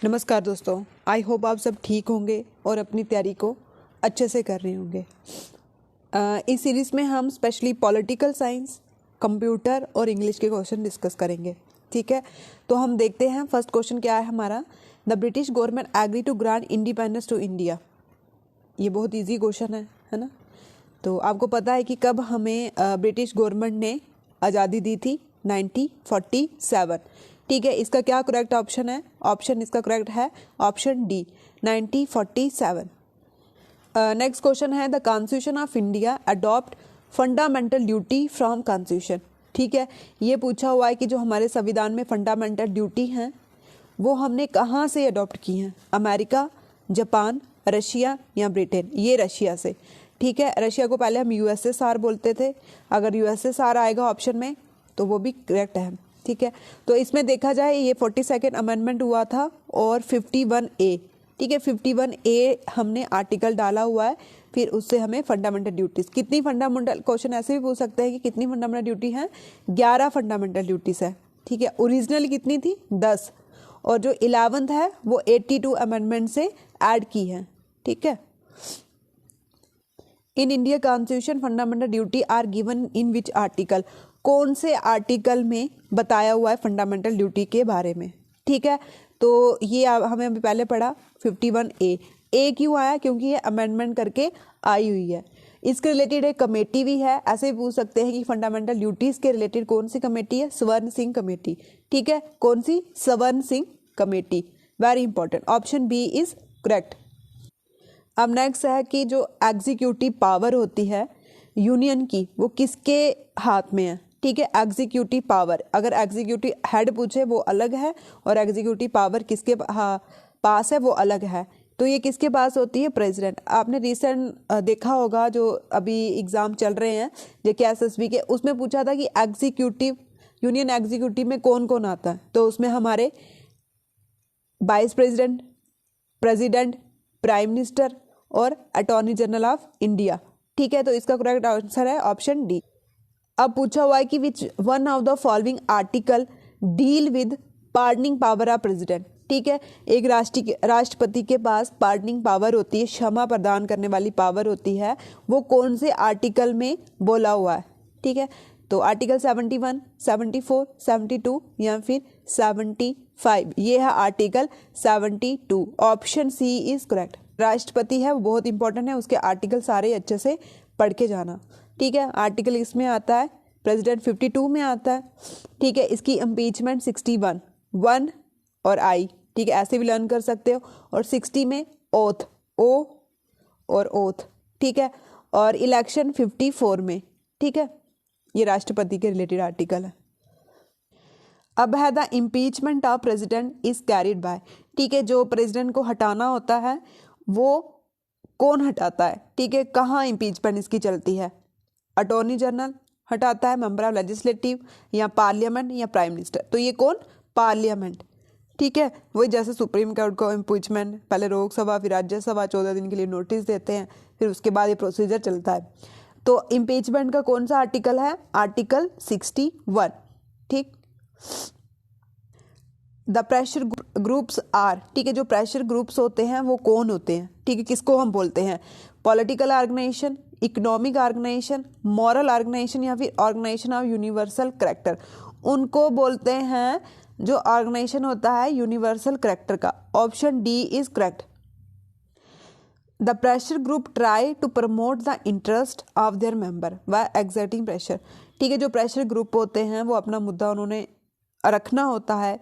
नमस्कार दोस्तों, I hope आप सब ठीक होंगे और अपनी तैयारी को अच्छे से कर रहे होंगे। इस सीरीज़ में हम स्पेशली पॉलिटिकल साइंस, कंप्यूटर और इंग्लिश के क्वेश्चन डिस्कस करेंगे। ठीक है, तो हम देखते हैं फर्स्ट क्वेश्चन क्या है हमारा। The British government agree to grant independence to India. ये बहुत ईजी क्वेश्चन है ना। तो आपको पता है कि कब हमें ब्रिटिश गवर्नमेंट ने आज़ादी दी थी? 1947। ठीक है, इसका क्या करेक्ट ऑप्शन है? ऑप्शन इसका करेक्ट है ऑप्शन डी, 1947। नेक्स्ट क्वेश्चन है, the constitution of India adopt fundamental duty from constitution. ठीक है, ये पूछा हुआ है कि जो हमारे संविधान में फंडामेंटल ड्यूटी हैं वो हमने कहाँ से अडॉप्ट की हैं? अमेरिका, जापान, रशिया या ब्रिटेन? ये रशिया से। ठीक है, रशिया को पहले हम यूएसएसआर बोलते थे। अगर यूएसएसआर आएगा ऑप्शन में तो वो भी करेक्ट है। ठीक है, तो इसमें देखा जाए ये 42nd अमेंडमेंट हुआ था और 51A। ठीक है, 51A हमने आर्टिकल डाला हुआ है, फिर उससे हमें फंडामेंटल ड्यूटीज कितनी फंडामेंटल, क्वेश्चन ऐसे भी पूछ सकते हैं कि कितनी फंडामेंटल ड्यूटी है? 11 फंडामेंटल ड्यूटीज है। ठीक है, ओरिजिनल कितनी थी? 10, और जो 11th है वो 82 अमेंडमेंट से ऐड की है। ठीक है, in India constitution fundamental duty are given in which article? कौन से आर्टिकल में बताया हुआ है फंडामेंटल ड्यूटी के बारे में? ठीक है, तो ये हमें अभी पहले पढ़ा 51A। ए क्यों आया? क्योंकि ये अमेंडमेंट करके आई हुई है। इसके रिलेटेड एक कमेटी भी है। ऐसे भी पूछ सकते हैं कि फंडामेंटल ड्यूटीज के रिलेटेड कौन सी कमेटी है? स्वर्ण सिंह कमेटी। ठीक है, कौन सी? Swaran Singh committee. Very important, option B is correct. अब नेक्स्ट है कि जो एग्जीक्यूटिव पावर होती है यूनियन की वो किसके हाथ में है? ठीक है, एग्जीक्यूटिव पावर, अगर एग्जीक्यूटिव हेड पूछे वो अलग है और एग्जीक्यूटिव पावर किसके पास है वो अलग है। तो ये किसके पास होती है? प्रेसिडेंट। आपने रिसेंट देखा होगा जो अभी एग्जाम चल रहे हैं जेके एसएसबी के, उसमें पूछा था कि एग्जीक्यूटिव, यूनियन एग्जीक्यूटिव में कौन कौन आता है? तो उसमें हमारे vice president, president, prime minister और अटॉर्नी जनरल ऑफ इंडिया। ठीक है, तो इसका करेक्ट आंसर है ऑप्शन डी। अब पूछा हुआ है कि विच one of the following article deal with pardoning power of president. ठीक है, एक राष्ट्रपति के पास पार्डनिंग पावर होती है, क्षमा प्रदान करने वाली पावर होती है, वो कौन से आर्टिकल में बोला हुआ है? ठीक है, तो आर्टिकल 71, 74, 72 या फिर 75? ये है article 72। Option C is correct. राष्ट्रपति है वो बहुत इंपॉर्टेंट है, उसके आर्टिकल सारे अच्छे से पढ़ के जाना। ठीक है, आर्टिकल इसमें आता है, प्रेसिडेंट 52 में आता है। ठीक है, इसकी इम्पीचमेंट 61, 1 और आई। ठीक है, ऐसे भी लर्न कर सकते हो। और 60 में ओथ, ओ और ओथ। ठीक है, और इलेक्शन 54 में। ठीक है, ये राष्ट्रपति के रिलेटेड आर्टिकल है। अब है the impeachment of president is carried by. ठीक है, जो प्रेसिडेंट को हटाना होता है वो कौन हटाता है? ठीक है, कहाँ इम्पीचमेंट इसकी चलती है? अटॉर्नी जनरल हटाता है, मेंबर ऑफ लेजिस्लेटिव, या पार्लियामेंट, या प्राइम मिनिस्टर? तो ये कौन? पार्लियामेंट। ठीक है, वही जैसे सुप्रीम कोर्ट को इम्पीचमेंट पहले लोकसभा फिर राज्यसभा 14 दिन के लिए नोटिस देते हैं, फिर उसके बाद ये प्रोसीजर चलता है। तो इम्पीचमेंट का कौन सा आर्टिकल है? आर्टिकल 61। ठीक, द प्रेशर ग्रुप्स आर। ठीक है, जो प्रेशर ग्रुप्स होते हैं वो कौन होते हैं? ठीक है, किसको हम बोलते हैं? Political organisation, economic organisation, moral organisation या फिर ऑर्गेनाइजेशन ऑफ यूनिवर्सल करेक्टर? उनको बोलते हैं जो ऑर्गेनाइजेशन होता है यूनिवर्सल करेक्टर का। Option D is correct. The pressure group try to promote the interest of their member by exerting pressure. ठीक है, जो प्रेशर ग्रुप होते हैं वो अपना मुद्दा उन्होंने रखना होता है,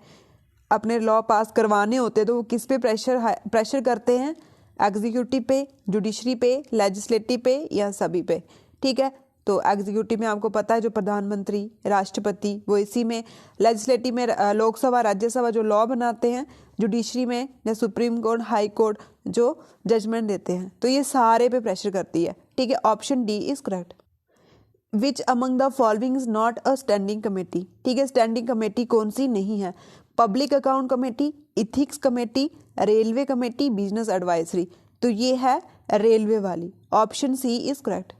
अपने लॉ पास करवाने होते हैं, तो वो किस पे प्रेशर करते हैं? एग्जीक्यूटिव पे, जुडिशरी पे, लेजिस्लेटिव पे या सभी पे? ठीक है, तो एग्जीक्यूटिव में आपको पता है जो प्रधानमंत्री, राष्ट्रपति, वो इसी में। लेजिस्लेटिव में लोकसभा, राज्यसभा जो लॉ बनाते हैं। जुडिशरी में या सुप्रीम कोर्ट, हाई कोर्ट जो जजमेंट देते हैं। तो ये सारे पे प्रेशर करती है। ठीक है, option D is correct. Which among the following is not a standing committee? ठीक है, स्टैंडिंग कमेटी कौन सी नहीं है? Public account committee, ethics committee, railway committee, business advisory? तो ये है रेलवे वाली। Option C is correct.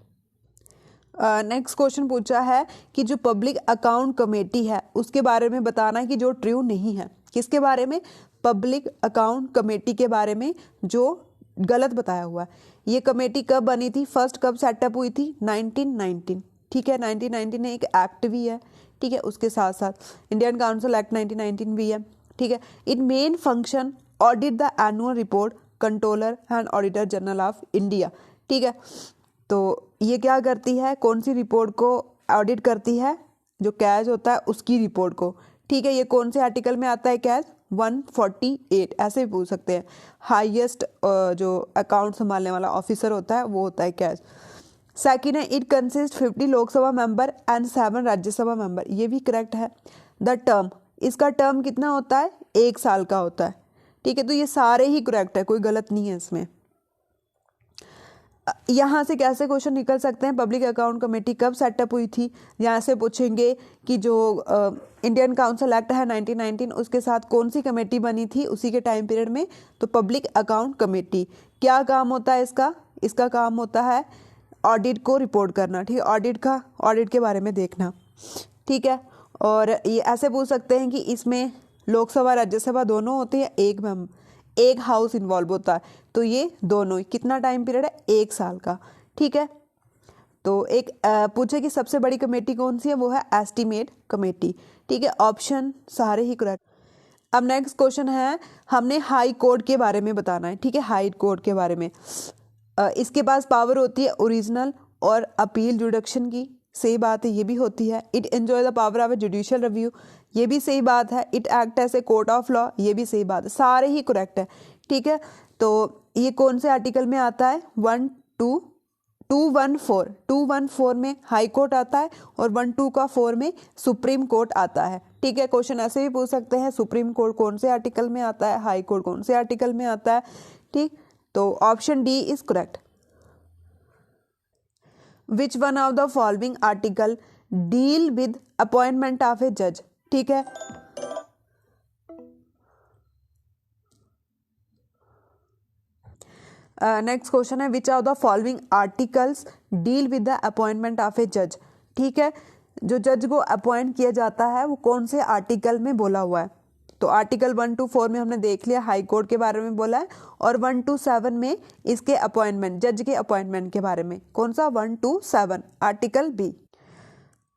Next question पूछा है कि जो पब्लिक अकाउंट कमेटी है उसके बारे में बताना है कि जो ट्रू नहीं है। किसके बारे में? पब्लिक अकाउंट कमेटी के बारे में, जो गलत बताया हुआ है। ये कमेटी कब बनी थी, फर्स्ट कब सेटअप हुई थी? 1919। ठीक है, 1919 में एक एक्ट भी है। ठीक है, उसके साथ साथ इंडियन काउंसिल एक्ट 1919 भी है। ठीक है, इन main function audit the annual report controller and auditor general of India. ठीक है, तो ये क्या करती है, कौन सी रिपोर्ट को ऑडिट करती है? जो कैश होता है उसकी रिपोर्ट को। ठीक है, ये कौन से आर्टिकल में आता है कैश? 148, ऐसे भी पूछ सकते हैं। हाईएस्ट जो अकाउंट संभालने वाला ऑफिसर होता है वो होता है कैश। सेकेंड है, it consist 50 Lok Sabha member and 7 Rajya Sabha member, ये भी करेक्ट है। द टर्म, इसका टर्म कितना होता है? 1 साल का होता है। ठीक है, तो ये सारे ही करेक्ट है, कोई गलत नहीं है इसमें। यहाँ से कैसे क्वेश्चन निकल सकते हैं? पब्लिक अकाउंट कमेटी कब सेटअप हुई थी? यहाँ से पूछेंगे कि जो इंडियन काउंसिल एक्ट है 1919, उसके साथ कौन सी कमेटी बनी थी उसी के टाइम पीरियड में? तो पब्लिक अकाउंट कमेटी। क्या काम होता है इसका? इसका काम होता है ऑडिट को रिपोर्ट करना। ठीक है, ऑडिट के बारे में देखना। ठीक है, और ये ऐसे पूछ सकते हैं कि इसमें लोकसभा राज्यसभा दोनों होते हैं, एक हाउस इन्वॉल्व होता है, तो ये दोनों। कितना टाइम पीरियड है? 1 साल का। ठीक है, तो एक पूछे कि सबसे बड़ी कमेटी कौन सी है? वो है एस्टीमेट कमेटी। ठीक है, ऑप्शन सारे ही करेक्ट। अब नेक्स्ट क्वेश्चन है, हमने हाई कोर्ट के बारे में बताना है। ठीक है, हाई कोर्ट के बारे में इसके पास पावर होती है ओरिजिनल और अपील जुडिक्शन की, सही बात है, ये भी होती है। It enjoy the power of a judicial review, ये भी सही बात है। It act as a court of law, ये भी सही बात है, सारे ही करेक्ट है। ठीक है, तो ये कौन से आर्टिकल में आता है? 214 में हाई कोर्ट आता है और 124 में सुप्रीम कोर्ट आता है। ठीक है, क्वेश्चन ऐसे भी पूछ सकते हैं, सुप्रीम कोर्ट कौन से आर्टिकल में आता है, हाई कोर्ट कौन से आर्टिकल में आता है। ठीक, तो option D is correct. Which one of the following article deal with appointment of a जज? ठीक है, नेक्स्ट क्वेश्चन है, which of the following articles deal with the appointment of a जज? ठीक है, जो जज को अपॉइंट किया जाता है वो कौन से आर्टिकल में बोला हुआ है? तो आर्टिकल 124 में हमने देख लिया, हाई कोर्ट के बारे में बोला है, और 127 में इसके अपॉइंटमेंट, जज के अपॉइंटमेंट के बारे में। कौन सा? 127, article B.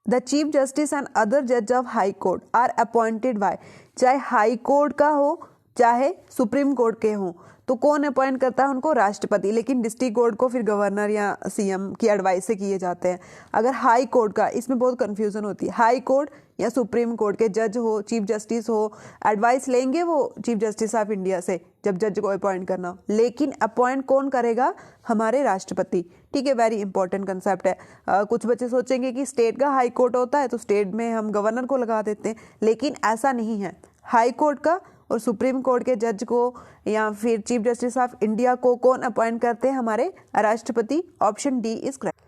The chief justice and other जज of high court are appointed by, चाहे हाई कोर्ट का हो चाहे सुप्रीम कोर्ट के हो, तो कौन अपॉइंट करता है उनको? राष्ट्रपति। लेकिन डिस्ट्रिक्ट कोर्ट को फिर गवर्नर या सीएम की एडवाइस से किए जाते हैं। अगर हाई कोर्ट का, इसमें बहुत कंफ्यूजन होती है, हाई कोर्ट या सुप्रीम कोर्ट के जज हो, चीफ जस्टिस हो, एडवाइस लेंगे वो चीफ जस्टिस ऑफ इंडिया से जब जज को अपॉइंट करना हो, लेकिन अपॉइंट कौन करेगा? हमारे राष्ट्रपति। ठीक है, वेरी इंपॉर्टेंट कंसेप्ट है। कुछ बच्चे सोचेंगे कि स्टेट का हाई कोर्ट होता है तो स्टेट में हम गवर्नर को लगा देते हैं, लेकिन ऐसा नहीं है। हाई कोर्ट का और सुप्रीम कोर्ट के जज को या फिर चीफ जस्टिस ऑफ इंडिया को कौन अपॉइंट करते हैं? हमारे राष्ट्रपति। Option D is correct.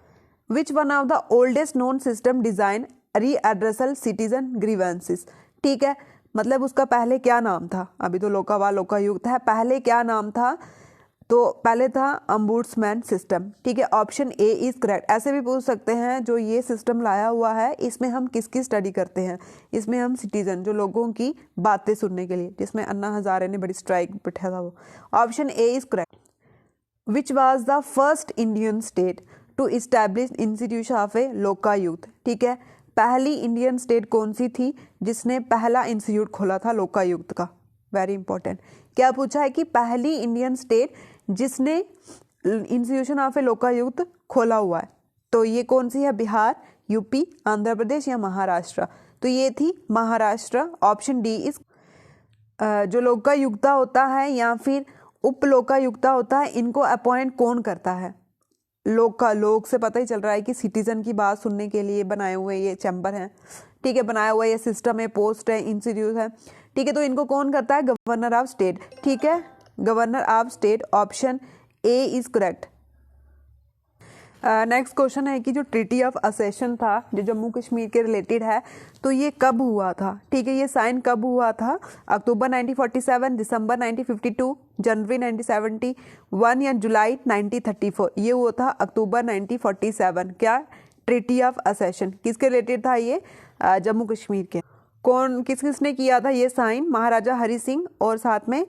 Which one of the oldest known system design redressal citizen grievances? ठीक है, मतलब उसका पहले क्या नाम था? अभी तो लोकावाल लोकायुक्त है, पहले क्या नाम था? तो पहले था अम्बुड्समैन सिस्टम। ठीक है, ऑप्शन ए इज करेक्ट। ऐसे भी पूछ सकते हैं, जो ये सिस्टम लाया हुआ है इसमें हम किसकी स्टडी करते हैं? इसमें हम सिटीजन, जो लोगों की बातें सुनने के लिए, जिसमें अन्ना हजारे ने बड़ी स्ट्राइक बैठा था वो। Option A is correct. Which was the first Indian state to establish institution of a Lokayukta? ठीक है, पहली इंडियन स्टेट कौन सी थी जिसने पहला इंस्टीट्यूट खोला था लोकायुक्त का? Very important. क्या पूछा है कि पहली इंडियन स्टेट जिसने इंस्टीट्यूशन ऑफ ए लोकायुक्त खोला हुआ है, तो ये कौन सी है? बिहार, यूपी, आंध्र प्रदेश या महाराष्ट्र? तो ये थी महाराष्ट्र। Option D is. जो लोकायुक्ता होता है या फिर उप लोकायुक्ता होता है, इनको अपॉइंट कौन करता है? लोक से पता ही चल रहा है कि सिटीजन की बात सुनने के लिए बनाए हुए ये चैम्बर हैं। ठीक है, बनाया हुआ ये सिस्टम है, पोस्ट है, इंस्टीट्यूट है। ठीक है, तो इनको कौन करता है? Governor of state. ठीक है, governor of state. Option A is correct. Next question है कि जो ट्रीटी ऑफ असेशन था, जो जम्मू कश्मीर के रिलेटेड है, तो ये कब हुआ था? ठीक है, ये साइन कब हुआ था? अक्टूबर 1947, दिसंबर 1952, जनवरी 1971 या जुलाई 1934? ये हुआ था अक्टूबर 1947। क्या? Treaty of accession. किसके रिलेटेड था ये? जम्मू कश्मीर के। कौन किस किसने किया था ये साइन? महाराजा हरि सिंह और साथ में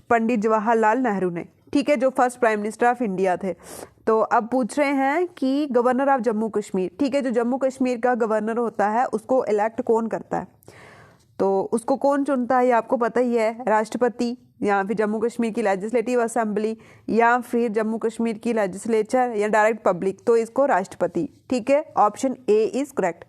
पंडित जवाहरलाल नेहरू ने, ठीक है, जो first prime minister of India थे। तो अब पूछ रहे हैं कि गवर्नर ऑफ जम्मू कश्मीर, ठीक है, जो जम्मू कश्मीर का गवर्नर होता है उसको इलेक्ट कौन करता है? तो उसको कौन चुनता है ये आपको पता ही है, राष्ट्रपति या फिर जम्मू कश्मीर की लेजिस्लेटिव असेंबली या फिर जम्मू कश्मीर की लेजिस्लेचर या डायरेक्ट पब्लिक, तो इसको राष्ट्रपति, ठीक है, ऑप्शन ए इज करेक्ट।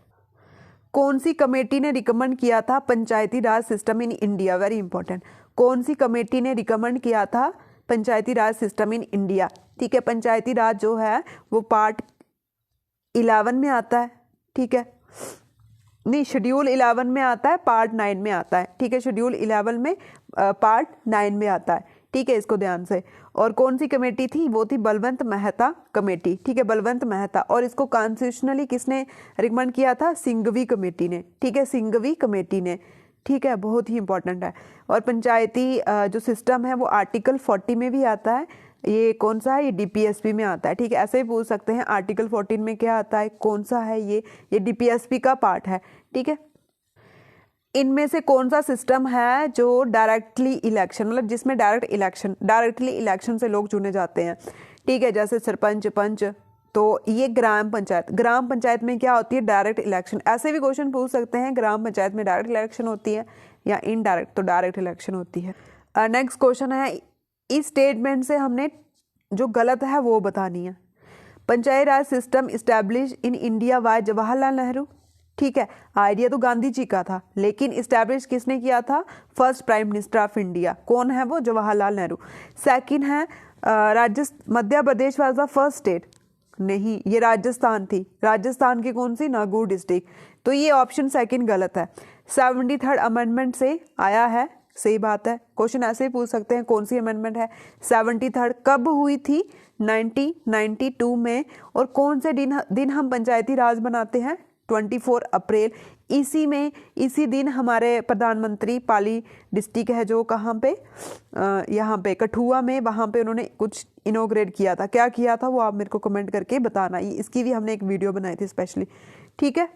कौन सी कमेटी ने रिकमेंड किया था Panchayati Raj system in India? Very important. कौन सी कमेटी ने रिकमेंड किया था Panchayati Raj system in India? ठीक है, पंचायती राज जो है वो पार्ट 11 में आता है, ठीक है, नहीं शेड्यूल 11 में आता है, पार्ट 9 में आता है, ठीक है, शेड्यूल 11 में पार्ट 9 में आता है, ठीक है, इसको ध्यान से। और कौन सी कमेटी थी? वो थी बलवंत मेहता कमेटी, ठीक है, बलवंत मेहता। और इसको कॉन्स्टिट्यूशनली किसने रिकमेंड किया था? सिंघवी कमेटी ने, ठीक है, सिंघवी कमेटी ने, ठीक है, बहुत ही इंपॉर्टेंट है। और पंचायती जो सिस्टम है वो आर्टिकल 40 में भी आता है, ये कौन सा है? ये डीपीएसपी में आता है, ठीक है, ऐसे ही पूछ सकते हैं आर्टिकल 14 में क्या आता है, कौन सा है ये डीपीएसपी का पार्ट है, ठीक है। इनमें से कौन सा सिस्टम है जो डायरेक्टली इलेक्शन, मतलब जिसमें डायरेक्टली इलेक्शन से लोग चुने जाते हैं, ठीक है, जैसे सरपंच, पंच, तो ये ग्राम पंचायत में क्या होती है? Direct election. ऐसे भी क्वेश्चन पूछ सकते हैं, ग्राम पंचायत में डायरेक्ट इलेक्शन होती है या इनडायरेक्ट, तो डायरेक्ट इलेक्शन होती है। नेक्स्ट क्वेश्चन है, इस स्टेटमेंट से हमने जो गलत है वो बतानी है। Panchayati Raj system establish in India by Jawaharlal Nehru, ठीक है, आइडिया तो गांधी जी का था, लेकिन इस्टेब्लिश किसने किया था? First prime minister of India. कौन है वो? जवाहरलाल नेहरू। सेकंड है Madhya Pradesh was the first state, नहीं, ये राजस्थान थी, राजस्थान की कौन सी? नागौर डिस्ट्रिक्ट, तो ये ऑप्शन सेकंड गलत है। 73rd अमेंडमेंट से आया है, सही बात है। क्वेश्चन ऐसे ही पूछ सकते हैं, कौन सी अमेंडमेंट है? 73rd कब हुई थी? 1992 में। और कौन से दिन हम पंचायती राज बनाते हैं? 24 अप्रैल। इसी दिन हमारे प्रधानमंत्री, पाली डिस्ट्रिक्ट है जो कहाँ पे, यहाँ पे कठुआ में, वहाँ पे उन्होंने कुछ इनोग्रेट किया था। क्या किया था वो आप मेरे को कमेंट करके बताना, इसकी भी हमने एक वीडियो बनाई थी स्पेशली, ठीक है।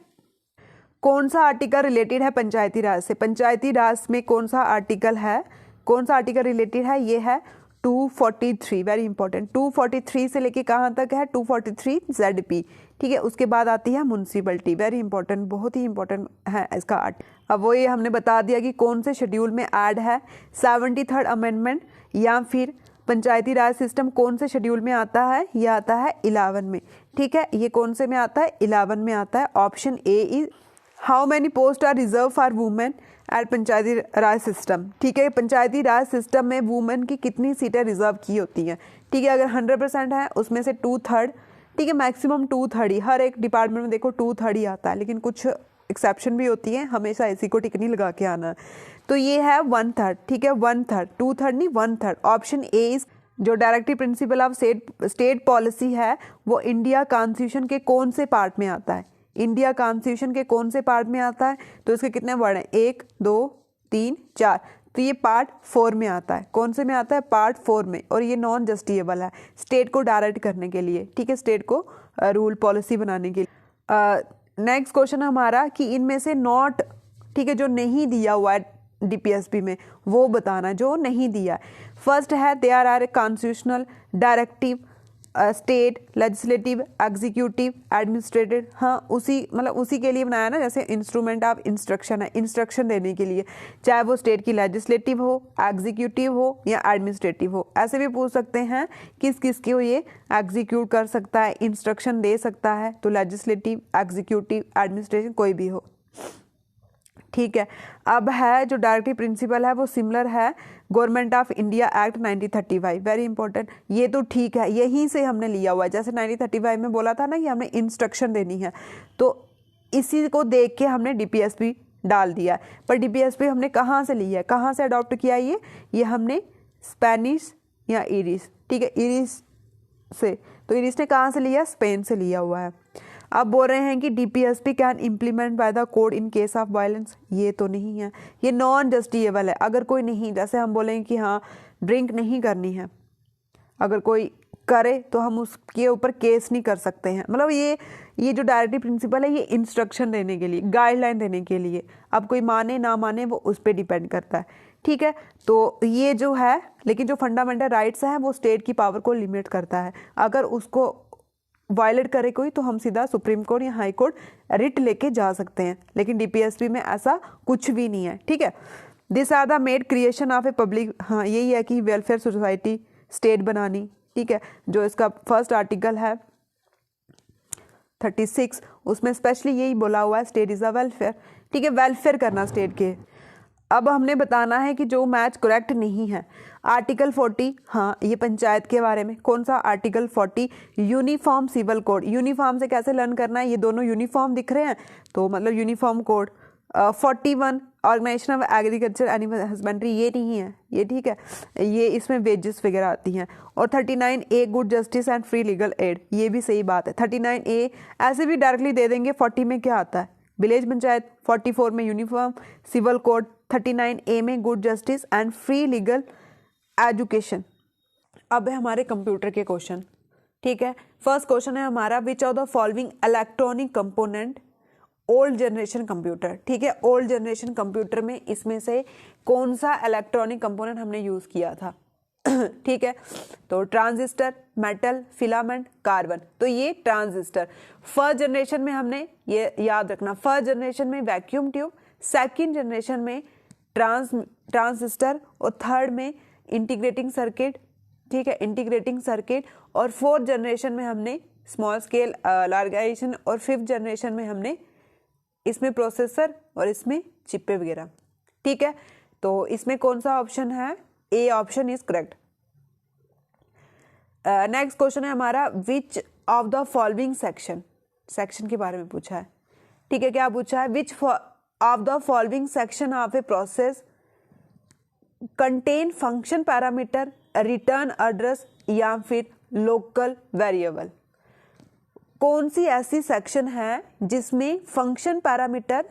कौन सा आर्टिकल रिलेटेड है पंचायती राज से? पंचायती राज में कौन सा आर्टिकल है, कौन सा आर्टिकल रिलेटेड है? ये है 243, वेरी इंपॉर्टेंट। 243 से लेके कहाँ तक है? 243 ZP, ठीक है, उसके बाद आती है म्युनिसिपलिटी, वेरी इंपॉर्टेंट, बहुत ही इंपॉर्टेंट है इसका आर्ट। अब वो ये हमने बता दिया कि कौन से शेड्यूल में ऐड है, 73rd अमेंडमेंट या फिर पंचायती राज सिस्टम कौन से शेड्यूल में आता है? ये आता है 11 में, ठीक है, ये कौन से में आता है? 11 में आता है। Option A is how many post are reserve for women at Panchayati Raj system, ठीक है, पंचायती राज सिस्टम में वुमेन की कितनी सीटें रिजर्व की होती हैं, ठीक है, अगर 100% है उसमें से 2/3, ठीक है, मैक्सिमम 2/3 ही, हर एक डिपार्टमेंट में देखो 2/3 ही आता है, लेकिन कुछ एक्सेप्शन भी होती है, हमेशा इसी को टिक नहीं लगा के आना। तो ये है 1/3, ठीक है, 1/3, 2/3 नहीं 1/3। ऑप्शन ए इज जो directive principle of state policy है वो इंडिया कॉन्स्टिट्यूशन के कौन से पार्ट में आता है? इंडिया कॉन्स्टिट्यूशन के कौन से पार्ट में आता है? तो इसके कितने वर्ड हैं? 1 2 3 4, तो ये पार्ट 4 में आता है। कौन से में आता है? पार्ट 4 में। और ये नॉन जस्टिसेबल है स्टेट को डायरेक्ट करने के लिए, ठीक है, स्टेट को रूल पॉलिसी बनाने के लिए। नेक्स्ट क्वेश्चन हमारा कि इनमें से नॉट, ठीक है, जो नहीं दिया हुआ है डीपीएसपी में वो बताना, जो नहीं दिया। फर्स्ट है there are constitutional directive state legislative executive administrative, हाँ उसी के लिए बनाया ना, जैसे इंस्ट्रूमेंट ऑफ इंस्ट्रक्शन है, इंस्ट्रक्शन देने के लिए, चाहे वो स्टेट की लेजिस्लेटिव हो, एग्जीक्यूटिव हो या एडमिनिस्ट्रेटिव हो। ऐसे भी पूछ सकते हैं किस किस को ये एग्जीक्यूट कर सकता है, इंस्ट्रक्शन दे सकता है, तो लेजिस्लेटिव एग्जीक्यूटिव एडमिनिस्ट्रेशन कोई भी हो, ठीक है। अब है जो डायरेक्टिव प्रिंसिपल है वो सिमिलर है government of India act 1935, very important, ये तो ठीक है, यहीं से हमने लिया हुआ है। जैसे 1935 में बोला था ना कि हमने इंस्ट्रक्शन देनी है, तो इसी को देख के हमने डीपीएसपी डाल दिया है। पर डीपीएसपी हमने कहाँ से लिया है, कहाँ से अडॉप्ट किया ये हमने स्पेनिश या इरिस, ठीक है, इरिस से, तो इरिस ने कहाँ से लिया? स्पेन से लिया हुआ है। अब बोल रहे हैं कि DPSP can implement by the code in case of violence, ये तो नहीं है, ये नॉन जस्टिसेबल है। अगर कोई नहीं, जैसे हम बोलेंगे कि हाँ ड्रिंक नहीं करनी है, अगर कोई करे तो हम उसके ऊपर केस नहीं कर सकते हैं। मतलब ये जो डायरेक्टिव प्रिंसिपल है ये इंस्ट्रक्शन देने के लिए, गाइडलाइन देने के लिए, अब कोई माने ना माने वो उस पर डिपेंड करता है, ठीक है। तो ये जो है, लेकिन जो फंडामेंटल राइट्स हैं वो स्टेट की पावर को लिमिट करता है। अगर उसको वायलेट करे कोई तो हम सीधा सुप्रीम कोर्ट या हाई कोर्ट रिट लेके जा सकते हैं, लेकिन डीपीएसपी में ऐसा कुछ भी नहीं है, ठीक है। This are the made creation of a public, हाँ यही है कि वेलफेयर सोसाइटी स्टेट बनानी, ठीक है। जो इसका फर्स्ट आर्टिकल है 36, उसमें स्पेशली यही बोला हुआ है स्टेट इज अ वेलफेयर, ठीक है, वेलफेयर करना स्टेट के। अब हमने बताना है कि जो मैच करेक्ट नहीं है। आर्टिकल 40, हाँ ये पंचायत के बारे में। कौन सा? Article 40 uniform civil code. Uniform से कैसे लर्न करना है, ये दोनों यूनिफॉर्म दिख रहे हैं तो मतलब uniform code. 41 organisation of agriculture animal husbandry, ये नहीं है ये, ठीक है, ये इसमें वेजेस वगैरह आती हैं। और 39A good justice and free legal aid, ये भी सही बात है। 39A ऐसे भी डायरेक्टली दे देंगे। 40 में क्या आता है? विलेज पंचायत। 44 में यूनिफॉर्म सिविल कोड। 39A में good justice and free legal education. अब है हमारे कंप्यूटर के क्वेश्चन, ठीक है। फर्स्ट क्वेश्चन है हमारा, विच of the following electronic component old generation computer, ठीक है। ओल्ड जनरेशन कंप्यूटर में इसमें से कौन सा इलेक्ट्रॉनिक कंपोनेंट हमने यूज किया था? ठीक है, तो ट्रांजिस्टर, मेटल, फिलामेंट, कार्बन। तो ये ट्रांजिस्टर। फर्स्ट जनरेशन में हमने ये याद रखना, फर्स्ट जनरेशन में वैक्यूम ट्यूब, सेकंड जनरेशन में ट्रांजिस्टर और थर्ड में इंटीग्रेटिंग सर्किट, ठीक है, इंटीग्रेटिंग सर्किट। और फोर्थ जनरेशन में हमने स्मॉल स्केल लार्गाइजेशन और फिफ्थ जनरेशन में हमने इसमें प्रोसेसर और इसमें चिप्पे वगैरह, ठीक है। तो इसमें कौन सा ऑप्शन है? A option is correct. Next question है हमारा, विच ऑफ द फॉलोइंग सेक्शन के बारे में पूछा है, ठीक है। क्या पूछा है? Which of the following section of a process contain function parameter, return address या फिर लोकल वेरिएबल। कौन सी ऐसी सेक्शन है जिसमें फंक्शन पैरामीटर,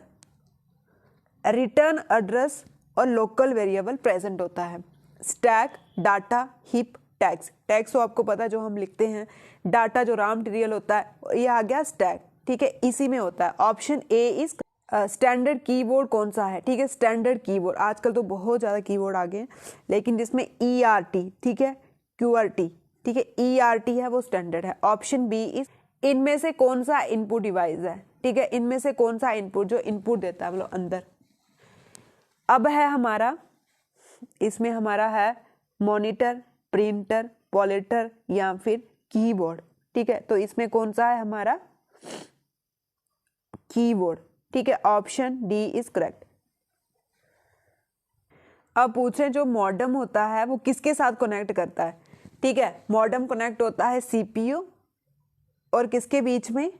रिटर्न एड्रेस और लोकल वेरिएबल प्रेजेंट होता है? Stack, data, heap, tags. Tags तो आपको पता है जो हम लिखते हैं, डाटा जो रॉ मटेरियल होता है, ये आ गया स्टैक, ठीक है, इसी में होता है। Option A is standard keyboard कौन सा है? ठीक है, स्टैंडर्ड कीबोर्ड। आजकल तो बहुत ज़्यादा कीबोर्ड आ गए हैं, लेकिन जिसमें ERT, ठीक है, QWERTY, ठीक है, ERT है वो स्टैंडर्ड है। ऑप्शन बी इज, इनमें से कौन सा इनपुट डिवाइस है? ठीक है, इनमें से कौन सा इनपुट जो इनपुट देता है मतलब अंदर। अब है हमारा, इसमें हमारा है मॉनिटर, प्रिंटर, पॉलिटर या फिर कीबोर्ड, ठीक है। तो इसमें कौन सा है हमारा? कीबोर्ड, ठीक है, ऑप्शन डी इज करेक्ट। अब पूछ रहे जो मॉडेम होता है वो किसके साथ कनेक्ट करता है? ठीक है, मॉडेम कनेक्ट होता है CPU और किसके बीच में?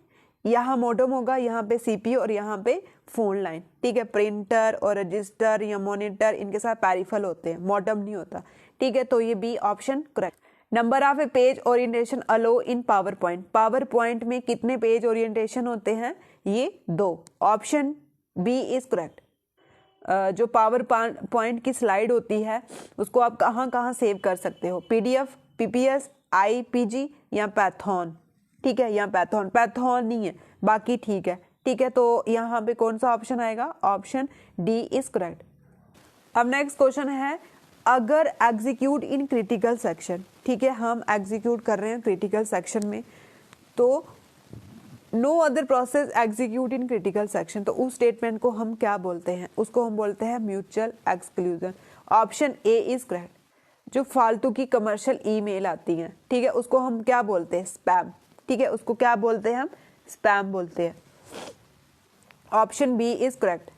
यहाँ मॉडेम होगा, यहाँ पे CPU और यहाँ पे फोन लाइन, ठीक है। प्रिंटर और रजिस्टर या मॉनिटर इनके साथ पैरिफल होते हैं, मॉडेम नहीं होता, ठीक है। तो ये B option correct. Number of a page orientation allow in power point. Power point में कितने पेज ओरिएंटेशन होते हैं? ये 2। Option B is correct. जो पावर पॉइंट की स्लाइड होती है उसको आप कहाँ कहाँ सेव कर सकते हो? PDF, PPS, IPG या पैथॉन, ठीक है, यहाँ पैथॉन नहीं है, बाकी ठीक है, ठीक है। तो यहाँ पे कौन सा ऑप्शन आएगा? Option D is correct. अब नेक्स्ट क्वेश्चन है, अगर एग्जीक्यूट इन क्रिटिकल सेक्शन, ठीक है, हम एग्जीक्यूट कर रहे हैं क्रिटिकल सेक्शन में, तो no other process execute in critical section, तो उस स्टेटमेंट को हम क्या बोलते हैं? उसको हम बोलते हैं mutual exclusion. Option A is correct. जो फालतू की कमर्शियल ईमेल आती हैं, ठीक है, उसको हम क्या बोलते हैं? स्पैम, ठीक है, उसको क्या बोलते हैं? हम स्पैम बोलते हैं। Option B is correct.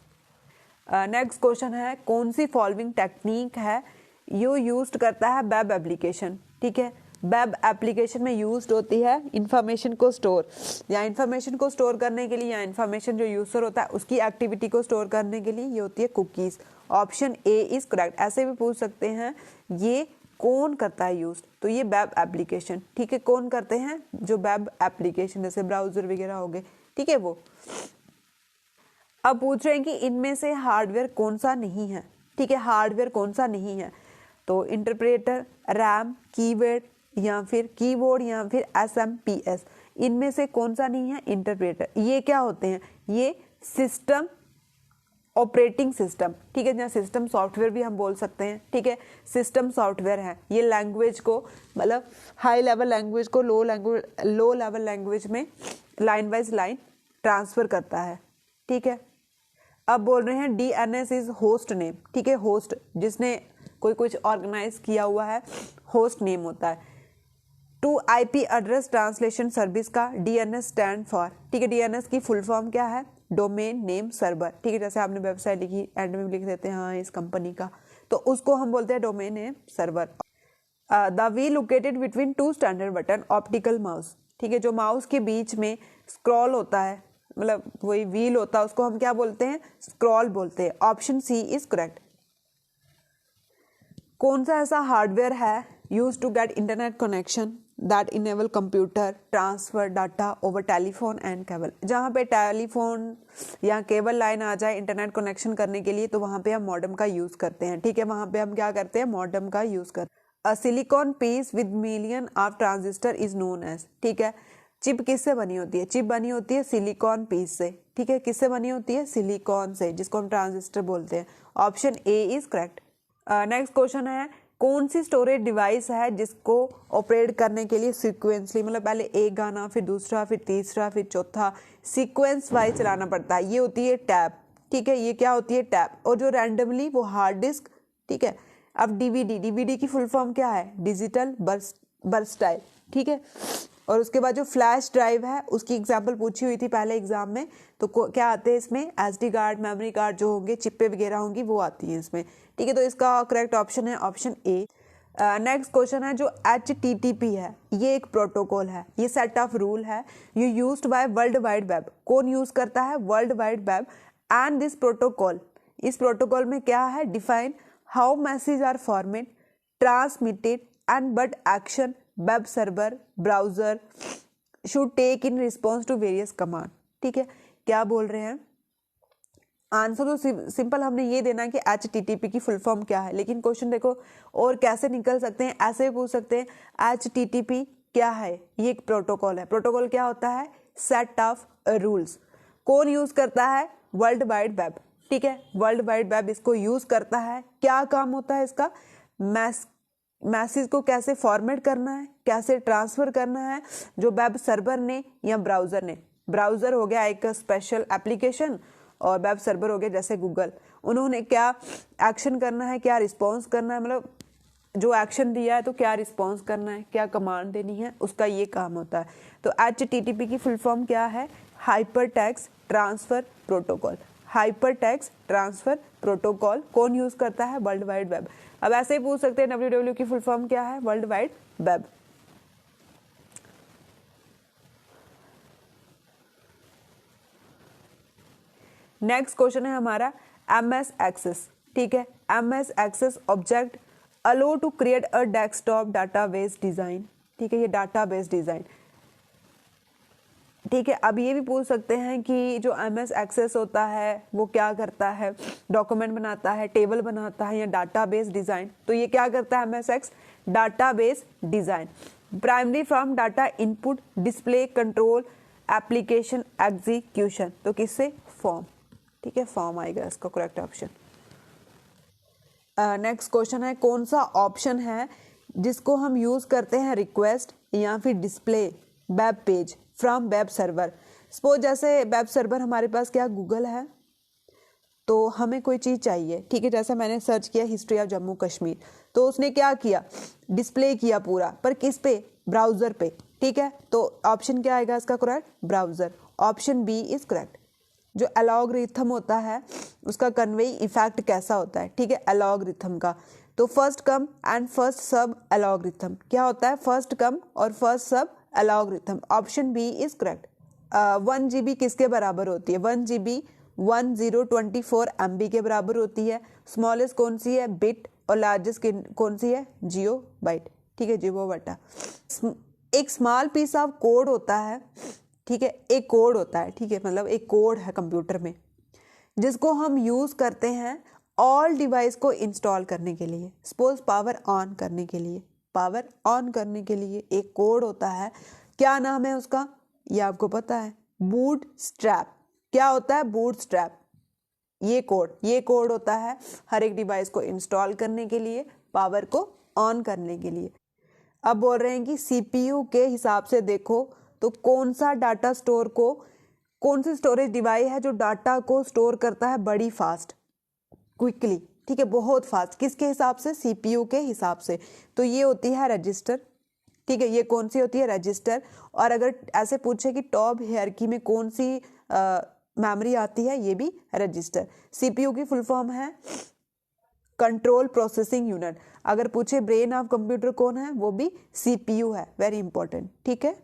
Next question है, कौन सी फॉलोइंग टेक्निक है यो यूज्ड करता है वेब एप्लीकेशन? ठीक है, वेब एप्लीकेशन में यूज्ड होती है इंफॉर्मेशन को स्टोर, या इंफॉर्मेशन को स्टोर करने के लिए, या इंफॉर्मेशन जो यूजर होता है उसकी एक्टिविटी को स्टोर करने के लिए ये होती है cookies. Option A is correct. ऐसे भी पूछ सकते हैं ये कौन करता है यूज? तो ये वेब एप्लीकेशन, ठीक है, कौन करते हैं? जो वेब एप्लीकेशन जैसे ब्राउजर वगैरह हो गए, ठीक है, वो। अब पूछ रहे हैं कि इनमें से हार्डवेयर कौन सा नहीं है? ठीक है, हार्डवेयर कौन सा नहीं है? तो इंटरप्रेटर, रैम, कीबोर्ड, या फिर कीबोर्ड या फिर SMPS, इनमें से कौन सा नहीं है? इंटरप्रेटर। ये क्या होते हैं? ये सिस्टम ऑपरेटिंग सिस्टम, ठीक है, जहाँ सिस्टम सॉफ्टवेयर भी हम बोल सकते हैं, ठीक है, सिस्टम सॉफ्टवेयर है। ये लैंग्वेज को, मतलब हाई लेवल लैंग्वेज को लो लेवल लैंग्वेज में लाइन वाइज लाइन ट्रांसफर करता है, ठीक है। अब बोल रहे हैं DNS इज होस्ट नेम, ठीक है, होस्ट जिसने कोई कुछ ऑर्गेनाइज किया हुआ है, होस्ट नेम होता है। To IP address translation service का DNS स्टैंड फॉर, ठीक है, DNS की फुल फॉर्म क्या है? डोमेन नेम सर्वर, ठीक है, जैसे आपने वेबसाइट लिखी एंड में लिख देते हैं हाँ इस कंपनी का, तो उसको हम बोलते हैं domain name server. The wheel located between two standard button optical mouse, ठीक है, जो माउस के बीच में स्क्रॉल होता है, मतलब वही व्हील होता है, उसको हम क्या बोलते हैं? स्क्रॉल बोलते हैं। Option C is correct. कौन सा ऐसा हार्डवेयर है use to get internet connection that enable computer transfer data over telephone and cable? जहाँ पे टेलीफोन या केबल लाइन आ जाए इंटरनेट कनेक्शन करने के लिए, तो वहाँ पे हम मॉडेम का यूज़ करते हैं, ठीक है, वहाँ पे हम क्या करते हैं? मॉडेम का यूज़ करते हैं। A silicon piece with million of transistor is known as, ठीक है, चिप किससे बनी होती है? चिप बनी होती है सिलिकॉन पीस से, ठीक है, किससे बनी होती है? सिलिकॉन से, जिसको हम ट्रांजिस्टर बोलते हैं। Option A is correct. Next question है, कौन सी स्टोरेज डिवाइस है जिसको ऑपरेट करने के लिए सीक्वेंसली, मतलब पहले एक गाना फिर दूसरा फिर तीसरा फिर चौथा सीक्वेंस वाइज चलाना पड़ता है? ये होती है टैब, ठीक है, ये क्या होती है? टैब। और जो रैंडमली वो हार्ड डिस्क, ठीक है। अब डीवीडी की फुल फॉर्म क्या है? डिजिटल बर्स्टाइल, ठीक है। और उसके बाद जो फ्लैश ड्राइव है उसकी एग्जाम्पल पूछी हुई थी पहले एग्जाम में, तो क्या आते हैं इसमें? SD कार्ड, मेमोरी कार्ड जो होंगे, चिप्पे वगैरह होंगी, वो आती हैं इसमें, ठीक है। तो इसका करेक्ट ऑप्शन है ऑप्शन ए। नेक्स्ट क्वेश्चन है, जो HTTP है ये एक प्रोटोकॉल है, ये सेट ऑफ रूल है, ये used by world wide web. कौन यूज करता है? World wide web. And this protocol, इस प्रोटोकॉल में क्या है? Define how message are format transmitted and but action web server browser should take in response to various command, ठीक है। क्या बोल रहे हैं? आंसर तो सिंपल हमने ये देना है कि HTTP की फुल फॉर्म क्या है, लेकिन क्वेश्चन देखो और कैसे निकल सकते हैं, ऐसे भी पूछ सकते हैं HTTP क्या है? ये एक प्रोटोकॉल है। प्रोटोकॉल क्या होता है? Set of rules. कौन यूज करता है? वर्ल्ड वाइड वेब, ठीक है, वर्ल्ड वाइड वेब इसको यूज करता है। क्या काम होता है इसका? मैसेज को कैसे फॉर्मेट करना है, कैसे ट्रांसफर करना है, जो वेब सर्वर ने या ब्राउजर ने, ब्राउजर हो गया एक स्पेशल एप्लीकेशन और वेब सर्वर हो गया जैसे गूगल, उन्होंने क्या एक्शन करना है, क्या रिस्पॉन्स करना है, मतलब जो एक्शन दिया है तो क्या रिस्पॉन्स करना है, क्या कमांड देनी है, उसका ये काम होता है। तो HTTP की फुल फॉर्म क्या है? Hyper text transfer protocol. Hyper text transfer protocol कौन यूज करता है? World wide web. अब ऐसे ही पूछ सकते हैं WWW की फुल फॉर्म क्या है? World wide web. Next question है हमारा MS एक्सेस, ठीक है, MS access object allow to create a desktop database design, ठीक है, ये डाटाबेस डिजाइन, ठीक है। अब ये भी पूछ सकते हैं कि जो MS एक्सेस होता है वो क्या करता है? डॉक्यूमेंट बनाता है, टेबल बनाता है या डाटाबेस डिजाइन? तो ये क्या करता है MS x? Database design. Primary from data input display control application execution, तो किससे? फॉर्म, ठीक है, फॉर्म आएगा इसका करेक्ट ऑप्शन। नेक्स्ट क्वेश्चन है, कौन सा ऑप्शन है जिसको हम यूज करते हैं रिक्वेस्ट या फिर display web page from web server? Suppose जैसे वेब सर्वर हमारे पास क्या गूगल है, तो हमें कोई चीज़ चाहिए, ठीक है, जैसे मैंने सर्च किया हिस्ट्री ऑफ जम्मू कश्मीर, तो उसने क्या किया? डिस्प्ले किया पूरा, पर किस पे? ब्राउजर पे, ठीक है। तो ऑप्शन क्या आएगा इसका correct? Browser. Option B is correct. जो एलॉगरिथम होता है उसका कन्वे इफेक्ट कैसा होता है, ठीक है, एलॉगरिथम का, तो फर्स्ट कम एंड फर्स्ट सब एलॉगरिथम क्या होता है? फर्स्ट कम और फर्स्ट सब algorithm. Option B is correct. 1 GB किसके बराबर होती है? 1 GB 1024 MB के बराबर होती है। स्मॉलेस्ट कौन सी है? बिट। और लार्जेस्ट कौन सी है? जियो बाइट, ठीक है, जियो बटा। एक स्मॉल पीस ऑफ कोड होता है, ठीक है, एक कोड होता है, ठीक है, मतलब एक कोड है कंप्यूटर में जिसको हम यूज करते हैं ऑल डिवाइस को इंस्टॉल करने के लिए, सपोज पावर ऑन करने के लिए, पावर ऑन करने के लिए एक कोड होता है, क्या नाम है उसका, ये आपको पता है, बूट स्ट्रैप। क्या होता है, बूट स्ट्रैप। ये कोड होता है हर एक डिवाइस को इंस्टॉल करने के लिए, पावर को ऑन करने के लिए। अब बोल रहे हैं कि सीपीयू के हिसाब से देखो तो कौन सा डाटा स्टोर को, कौन सी स्टोरेज डिवाइस है जो डाटा को स्टोर करता है बड़ी फास्ट, क्विकली, ठीक है, बहुत फास्ट, किसके हिसाब से, सीपीयू के हिसाब से। तो ये होती है रजिस्टर, ठीक है, ये कौन सी होती है, रजिस्टर। और अगर ऐसे पूछे कि टॉप हायरार्की में कौन सी मेमोरी आती है, ये भी रजिस्टर। सीपीयू की फुल फॉर्म है कंट्रोल प्रोसेसिंग यूनिट। अगर पूछे ब्रेन ऑफ कंप्यूटर कौन है, वो भी सीपीयू है, वेरी इंपॉर्टेंट, ठीक है।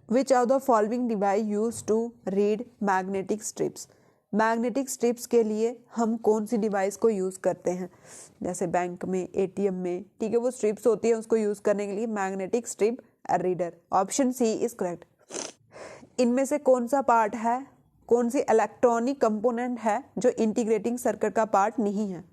Which of the following device used to read magnetic strips? Magnetic strips के लिए हम कौन सी डिवाइस को यूज़ करते हैं, जैसे बैंक में, एटीएम में, ठीक है, वो स्ट्रिप्स होती है, उसको यूज़ करने के लिए magnetic strip reader. Option C is correct. इनमें से कौन सा पार्ट है, कौन सी इलेक्ट्रॉनिक कंपोनेंट है जो इंटीग्रेटिंग सर्किट का पार्ट नहीं है,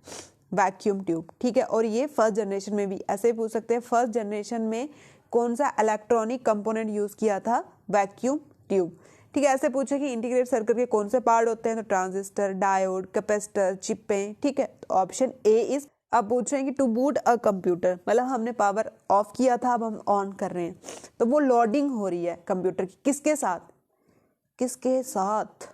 वैक्यूम ट्यूब, ठीक है। और ये फर्स्ट जनरेशन में भी ऐसे पूछ सकते हैं, फर्स्ट जनरेशन में कौन सा इलेक्ट्रॉनिक कंपोनेंट यूज किया था, वैक्यूम ट्यूब, ठीक है। ऐसे पूछे कि इंटीग्रेटेड सर्किट के कौन से पार्ट होते हैं, तो ट्रांजिस्टर, डायोड, कैपेसिटर, चिपें, ठीक है, तो ऑप्शन ए इज। अब पूछ रहे हैं कि टू बूट अ कंप्यूटर, मतलब हमने पावर ऑफ किया था, अब हम ऑन कर रहे हैं, तो वो लोडिंग हो रही है कंप्यूटर की, किसके साथ, किसके साथ,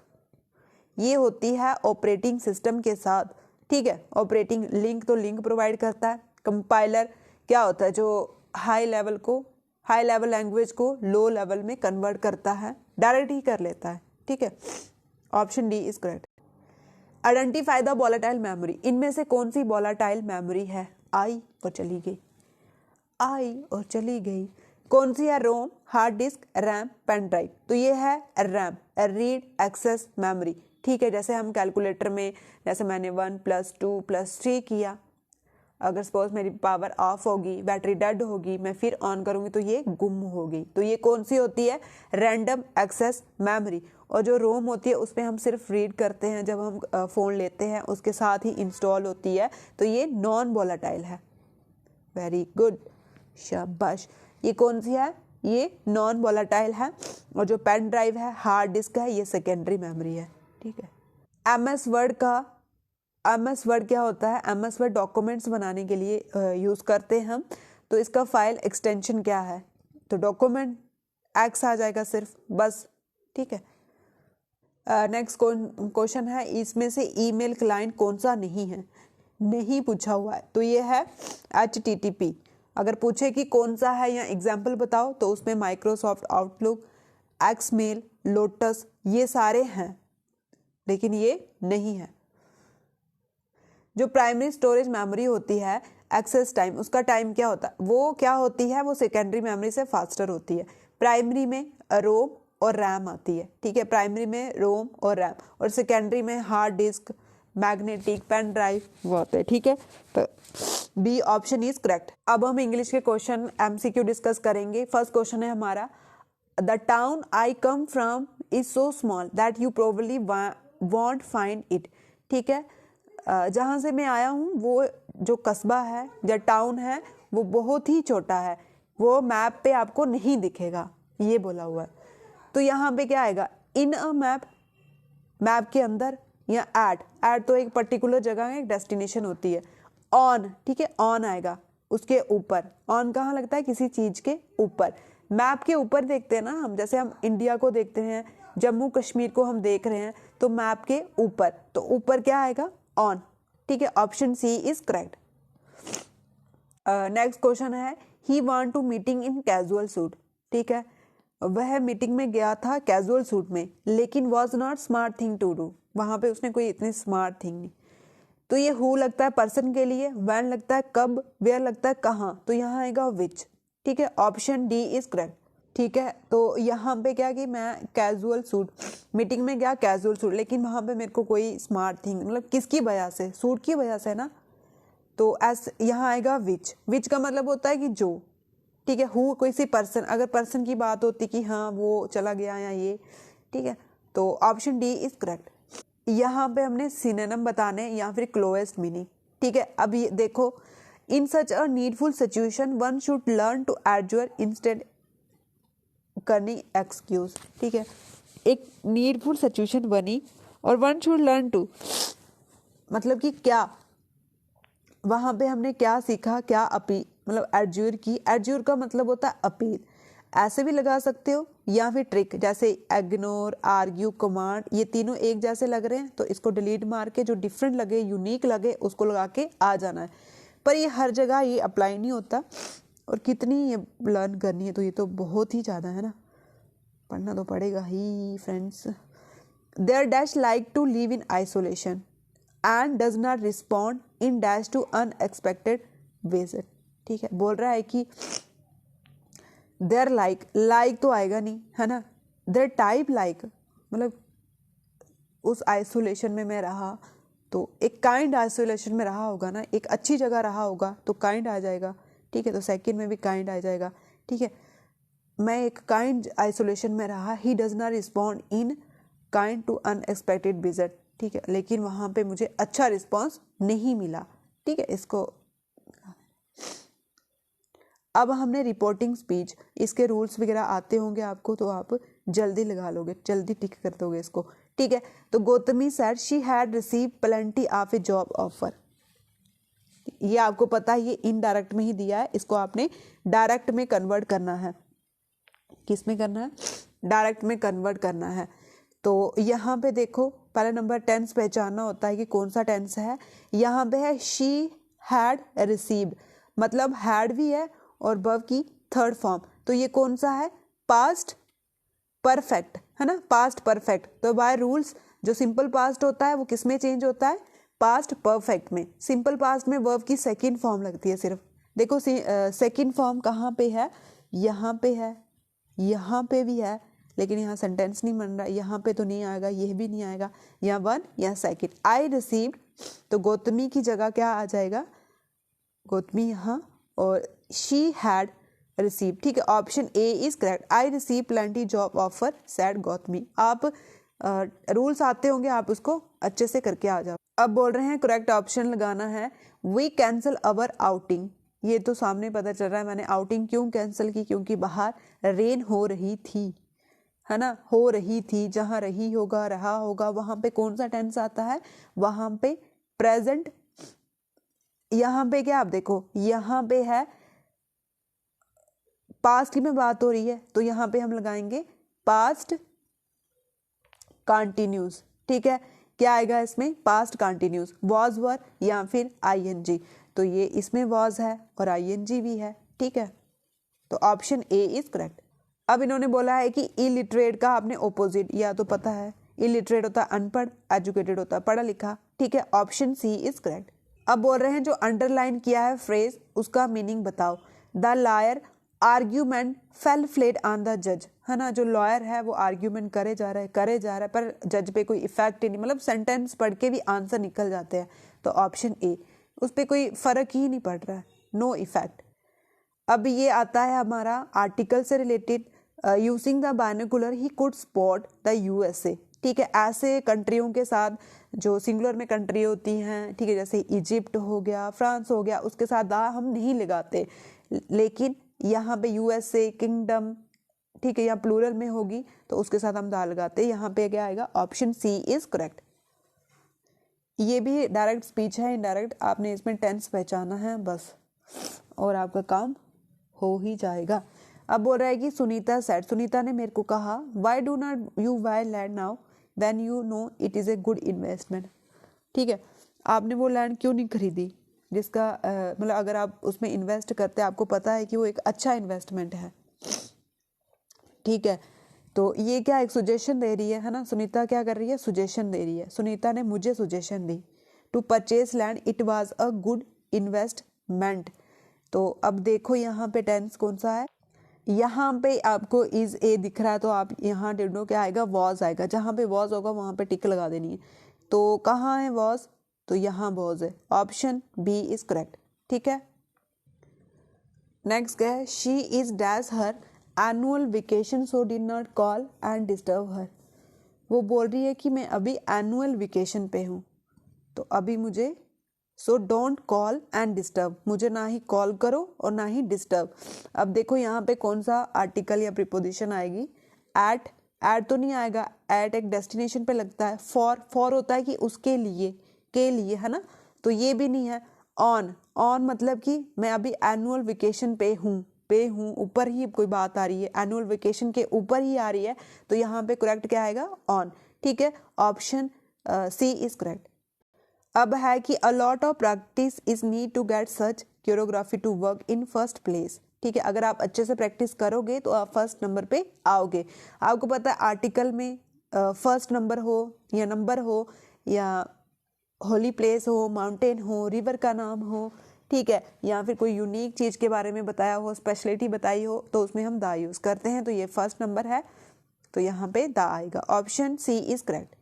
ये होती है ऑपरेटिंग सिस्टम के साथ, ठीक है। ऑपरेटिंग लिंक तो लिंक प्रोवाइड करता है, कंपाइलर क्या होता है, जो हाई लेवल लैंग्वेज को लो लेवल में कन्वर्ट करता है, डायरेक्ट ही कर लेता है, ठीक है। Option D is correct. Identify the volatile memory, इनमें से कौन सी वोलेटाइल मेमोरी है, आई और चली गई, आई और चली गई, कौन सी है, ROM, hard disk, RAM, pen drive, तो ये है रैम, रीड एक्सेस मेमोरी, ठीक है। जैसे हम कैलकुलेटर में, जैसे मैंने 1 + 2 + 3 किया, अगर सपोज मेरी पावर ऑफ होगी, बैटरी डेड होगी, मैं फिर ऑन करूंगी तो ये गुम होगी, तो ये कौन सी होती है, रैंडम एक्सेस मेमोरी। और जो रोम होती है उसमें हम सिर्फ रीड करते हैं, जब हम फ़ोन लेते हैं उसके साथ ही इंस्टॉल होती है, तो ये नॉन वोलेटाइल है, वेरी गुड, शाबाश। ये कौन सी है, ये नॉन वोलेटाइल है। और जो पेन ड्राइव है, हार्ड डिस्क है, ये सेकेंडरी मेमोरी है, ठीक है। एमएस वर्ड क्या होता है, एमएस वर्ड डॉक्यूमेंट्स बनाने के लिए यूज़ करते हैं हम, तो इसका फाइल एक्सटेंशन क्या है, तो डॉक्यूमेंट एक्स आ जाएगा सिर्फ, बस, ठीक है। नेक्स्ट क्वेश्चन है, इसमें से ईमेल क्लाइंट कौन सा नहीं है, नहीं पूछा हुआ है, तो ये है HTTP। अगर पूछे कि कौन सा है या एग्जाम्पल बताओ, तो उसमें माइक्रोसॉफ्ट आउटलुक, एक्समेल, लोटस, ये सारे हैं, लेकिन ये नहीं है। जो प्राइमरी स्टोरेज मेमोरी होती है, एक्सेस टाइम, उसका टाइम क्या होता है, वो क्या होती है, वो सेकेंडरी मेमोरी से फास्टर होती है। प्राइमरी में रोम और रैम आती है, ठीक है, प्राइमरी में रोम और रैम, और सेकेंडरी में hard disk, magnetic, pen drive, वो होते हैं, ठीक है। तो बी ऑप्शन इज करेक्ट। अब हम इंग्लिश के क्वेश्चन MCQ डिस्कस करेंगे। फर्स्ट क्वेश्चन है हमारा, the town I come from is so small that you probably want find it, ठीक है। जहाँ से मैं आया हूँ, वो जो कस्बा है या टाउन है, वो बहुत ही छोटा है, वो मैप पे आपको नहीं दिखेगा, ये बोला हुआ है। तो यहाँ पे क्या आएगा, इन अ मैप, मैप के अंदर, या एट तो एक पर्टिकुलर जगह है, एक डेस्टिनेशन होती है। ऑन, ठीक है, ऑन आएगा, उसके ऊपर, ऑन कहाँ लगता है, किसी चीज़ के ऊपर, मैप के ऊपर देखते हैं ना हम, जैसे हम इंडिया को देखते हैं, जम्मू कश्मीर को हम देख रहे हैं, तो मैप के ऊपर, तो ऊपर क्या आएगा, ऑन, ठीक है। Option C is correct. Next question है, he want to meeting in casual suit, ठीक है, वह मीटिंग में गया था कैजुअल सूट में, लेकिन was not smart thing to do, वहां पे उसने कोई इतनी स्मार्ट थिंग नहीं। तो ये हु लगता है पर्सन के लिए, व्हेन लगता है कब, वेयर लगता है कहाँ, तो यहाँ आएगा विच, ठीक है। ऑप्शन डी इज करेक्ट, ठीक है। तो यहाँ पे क्या कि मैं कैजुअल सूट, मीटिंग में गया कैजुअल सूट, लेकिन वहाँ पे मेरे को कोई स्मार्ट थिंग, मतलब किसकी वजह से, सूट की वजह से ना, तो एस यहाँ आएगा विच का मतलब होता है कि जो, ठीक है। हु कोई सी पर्सन, अगर पर्सन की बात होती कि हाँ वो चला गया या ये, ठीक है, तो ऑप्शन डी इज करेक्ट। यहाँ पे हमने सिनोनिम बताने या फिर क्लोजेस्ट मीनिंग, ठीक ठीक है। अब ये देखो, in such a needful situation one should learn to adjust instead करनी एक्सक्यूज, ठीक है। एक नीडफुल सिचुएशन बनी और वन शुड लर्न टू, मतलब कि क्या वहाँ पे हमने क्या सीखा, क्या अपील, मतलब एडज्यूर की। एडज्यूर का मतलब होता है अपील, ऐसे भी लगा सकते हो या फिर ट्रिक, जैसे इग्नोर, आर्ग्यू, कमांड, ये तीनों एक जैसे लग रहे हैं तो इसको डिलीट मार के जो डिफरेंट लगे, यूनिक लगे, उसको लगा के आ जाना है। पर ये हर जगह ये अप्लाई नहीं होता, और कितनी ये लर्न करनी है, तो ये तो बहुत ही ज़्यादा है ना, पढ़ना तो पड़ेगा ही friends. There dash like to live in isolation and does not respond in dash to unexpected visit, ठीक है। बोल रहा है कि देयर लाइक तो आएगा नहीं, है ना। देयर टाइप लाइक, मतलब उस आइसोलेशन में मैं रहा तो एक काइंड आइसोलेशन में रहा होगा ना, एक अच्छी जगह रहा होगा तो काइंड आ जाएगा, ठीक है। तो सेकंड में भी काइंड आ जाएगा, ठीक है। मैं एक काइंड आइसोलेशन में रहा, he does not respond in kind to unexpected visit, ठीक है। लेकिन वहाँ पे मुझे अच्छा रिस्पॉन्स नहीं मिला, ठीक है। इसको अब हमने रिपोर्टिंग स्पीच, इसके रूल्स वगैरह आते होंगे आपको, तो आप जल्दी लगा लोगे, जल्दी टिक कर दोगे इसको, ठीक है। तो Gautami sad she had receive plenty of A job offer, ये आपको पता है, ये इनडायरेक्ट में ही दिया है, इसको आपने डायरेक्ट में कन्वर्ट करना है। किस में करना है? डायरेक्ट में कन्वर्ट करना है। तो यहाँ पे देखो, पहला नंबर टेंस पहचानना होता है कि कौन सा टेंस है। यहाँ पे है शी हैड रिसीव्ड, मतलब हैड भी है और वर्ब की थर्ड फॉर्म, तो ये कौन सा है? पास्ट परफेक्ट, है ना, पास्ट परफेक्ट। तो बाय रूल्स जो सिंपल पास्ट होता है वो किस में चेंज होता है? पास्ट परफेक्ट में। सिंपल पास्ट में वर्ब की सेकंड फॉर्म लगती है सिर्फ। देखो सेकंड फॉर्म कहाँ पे है? यहाँ पे है, यहाँ पे भी है, लेकिन यहाँ सेंटेंस नहीं बन रहा, यहाँ पे तो नहीं आएगा, यह भी नहीं आएगा, यहाँ वन या सेकंड। आई रिसीव्ड, तो गौतमी की जगह क्या आ जाएगा? गौतमी यहाँ, और शी हैड रिसीव, ठीक है। Option A is correct, I receive plenty job offer sad Gautami. आप रूल्स आते होंगे, आप उसको अच्छे से करके आ जाओ। अब बोल रहे हैं करेक्ट ऑप्शन लगाना है, वी कैंसल अवर आउटिंग। ये तो सामने पता चल रहा है मैंने आउटिंग क्यों कैंसिल की, क्योंकि बाहर रेन हो रही थी, है ना, हो रही थी। जहाँ रही होगा, रहा होगा, वहां पे कौन सा टेंस आता है? वहां पे प्रेजेंट। यहाँ पे क्या, आप देखो यहाँ पे है पास्ट की में बात हो रही है, तो यहाँ पे हम लगाएंगे पास्ट कंटिन्यूस, ठीक है। क्या आएगा इसमें? पास्ट कंटिन्यूस, वॉज वर या फिर आईएनजी। तो ये इसमें वॉज है और आईएनजी भी है, ठीक है। तो ऑप्शन ए इज करेक्ट। अब इन्होंने बोला है कि इलिटरेट का आपने ओपोजिट, या तो पता है इलिटरेट होता है अनपढ़, एजुकेटेड होता है पढ़ा लिखा, ठीक है। Option C is correct. अब बोल रहे हैं जो अंडरलाइन किया है फ्रेज, उसका मीनिंग बताओ। The lawyer argument fell flat on the जज, है ना, जो लॉयर है वो आर्ग्यूमेंट करे जा रहा है पर जज पे कोई इफेक्ट ही नहीं, मतलब सेंटेंस पढ़ के भी आंसर निकल जाते हैं। तो ऑप्शन ए, उस पर कोई फर्क ही नहीं पड़ रहा है, नो इफेक्ट। अब ये आता है हमारा आर्टिकल से related, using the binocular he could spot the USA, ठीक है। ऐसे कंट्रियों के साथ जो सिंगुलर में कंट्री होती हैं, ठीक है, जैसे इजिप्ट हो गया, फ्रांस हो गया, उसके साथ दा हम नहीं लगाते, लेकिन यहाँ पे यूएसए, किंगडम, ठीक है, या प्लूरल में होगी तो उसके साथ हम दा लगाते हैं। यहाँ पे क्या आएगा? Option C is correct. ये भी डायरेक्ट स्पीच है, इनडायरेक्ट आपने इसमें टेंस पहचाना है बस, और आपका काम हो ही जाएगा। अब बोल रहा है कि सुनीता सेड, सुनीता ने मेरे को कहा, why do not you by land now when you know it is a good investment, ठीक है। आपने वो लैंड क्यों नहीं खरीदी जिसका मतलब अगर आप उसमें इन्वेस्ट करते हैं, आपको पता है कि वो एक अच्छा इन्वेस्टमेंट है, ठीक है। तो ये क्या एक सुजेशन दे रही है ना, सुनीता क्या कर रही है? सुजेशन दे रही है। सुनीता ने मुझे सुजेशन दी to purchase land, it was a good investment. तो अब देखो यहाँ पे टेंस कौन सा है? यहाँ पे आपको इज ए दिख रहा है, तो आप यहाँ ढूंढो क्या आएगा? वॉज आएगा। जहाँ पे वॉज होगा वहाँ पे टिक लगा देनी है। तो कहाँ है वॉज? तो यहाँ वॉज है। ऑप्शन बी इज करेक्ट, ठीक है। नेक्स्ट है, she is dash her annual vacation so did not call and disturb her. वो बोल रही है कि मैं अभी एनुअल वेकेशन पे हूँ, तो अभी मुझे so don't call and disturb, मुझे ना ही कॉल करो और ना ही डिस्टर्ब। अब देखो यहाँ पे कौन सा आर्टिकल या प्रीपोजिशन आएगी, एट, एट तो नहीं आएगा, एट एक डेस्टिनेशन पे लगता है, फॉर होता है कि उसके लिए, के लिए, है ना, तो ये भी नहीं है। ऑन, ऑन मतलब कि मैं अभी एनुअल वेकेशन पे हूँ, ऊपर ही कोई बात आ रही है, एनुअल वेकेशन के ऊपर ही आ रही है, तो यहाँ पे करेक्ट क्या आएगा, ऑन। ठीक है, ऑप्शन सी इज करेक्ट। अब है कि a lot of practice is need to get such choreography to work in first place. ठीक है, अगर आप अच्छे से प्रैक्टिस करोगे तो आप फर्स्ट नंबर पे आओगे। आपको पता है आर्टिकल में फर्स्ट नंबर हो या होली प्लेस हो, माउंटेन हो, रिवर का नाम हो, ठीक है, या फिर कोई यूनिक चीज़ के बारे में बताया हो, स्पेशलिटी बताई हो, तो उसमें हम दा यूज़ करते हैं। तो ये फर्स्ट नंबर है, तो यहाँ पे दा आएगा, ऑप्शन सी इज करेक्ट।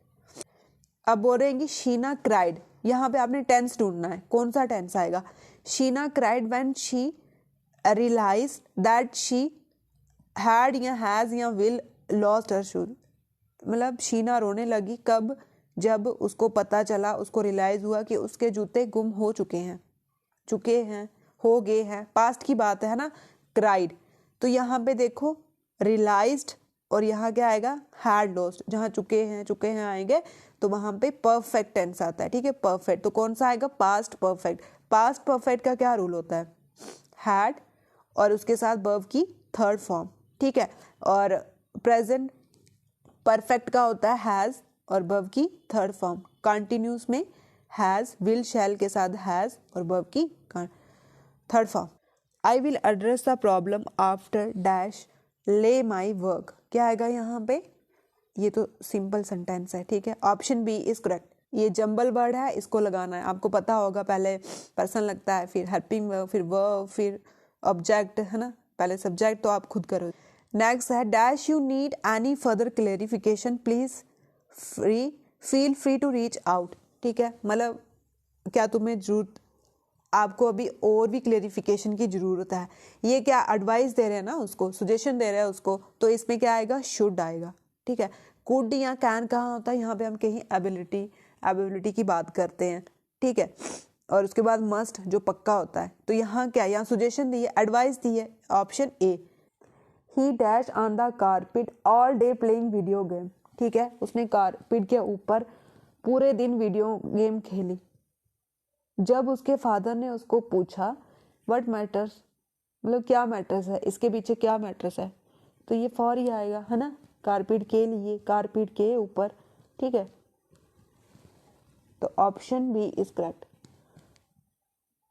अब बोल रहे हैं कि शीना क्राइड, यहाँ पे आपने टेंस ढूंढना है, कौन सा टेंस आएगा। Sheena cried when she realise that she had या हैज या विल लॉस्ट हर शूज, मतलब शीना रोने लगी कब, जब उसको पता चला, उसको रियलाइज हुआ कि उसके जूते गुम हो चुके हैं, हो गए हैं, पास्ट की बात है ना, क्राइड। तो यहाँ पे देखो रियलाइज्ड और यहाँ क्या आएगा, हैड लॉस्ट, जहाँ चुके हैं आएंगे, तो वहाँ पे परफेक्ट टेंस आता है। ठीक है, परफेक्ट, तो कौन सा आएगा, पास्ट परफेक्ट। पास्ट परफेक्ट का क्या रूल होता है, हैड और उसके साथ वर्ब की थर्ड फॉर्म। ठीक है, और प्रेजेंट परफेक्ट का होता है हैज़ और वर्ब की थर्ड फॉर्म। कंटिन्यूस में हैज़, विल, शैल के साथ हैज़ और वर्ब की third form. I will address the problem after dash ले माई वर्क, क्या आएगा यहाँ पे, ये तो सिंपल सेंटेंस है। ठीक है, ऑप्शन बी इज करेक्ट। ये जंबल वर्ड है, इसको लगाना है, आपको पता होगा, पहले पर्सन लगता है, फिर हेल्पिंग वर्ब, फिर वर्ब, फिर ऑब्जेक्ट, है ना, पहले सब्जेक्ट, तो आप खुद करो। नेक्स्ट है dash you need any further clarification please feel free to reach out. ठीक है, मतलब क्या तुम्हें जरूरत, आपको अभी और भी क्लेरिफिकेशन की ज़रूरत है, ये क्या एडवाइस दे रहे हैं ना उसको, सजेशन दे रहे हैं उसको, तो इसमें क्या आएगा, शुड आएगा। ठीक है, कुड या कैन कहाँ होता है, यहाँ पे हम कहीं एबिलिटी की बात करते हैं। ठीक है, और उसके बाद मस्ट जो पक्का होता है, तो यहाँ क्या, यहाँ सजेशन दी है, एडवाइस दी है, option A. He dash on the carpet all day playing video game. ठीक है, उसने कारपेट के ऊपर पूरे दिन वीडियो गेम खेली। जब उसके फादर ने उसको पूछा व्हाट मैटर्स, मतलब क्या मैटर्स है, इसके पीछे क्या मैटर्स है, तो ये फॉर ही आएगा, है ना, कारपेट के लिए, कारपेट के ऊपर। ठीक है, तो ऑप्शन बी इज करेक्ट।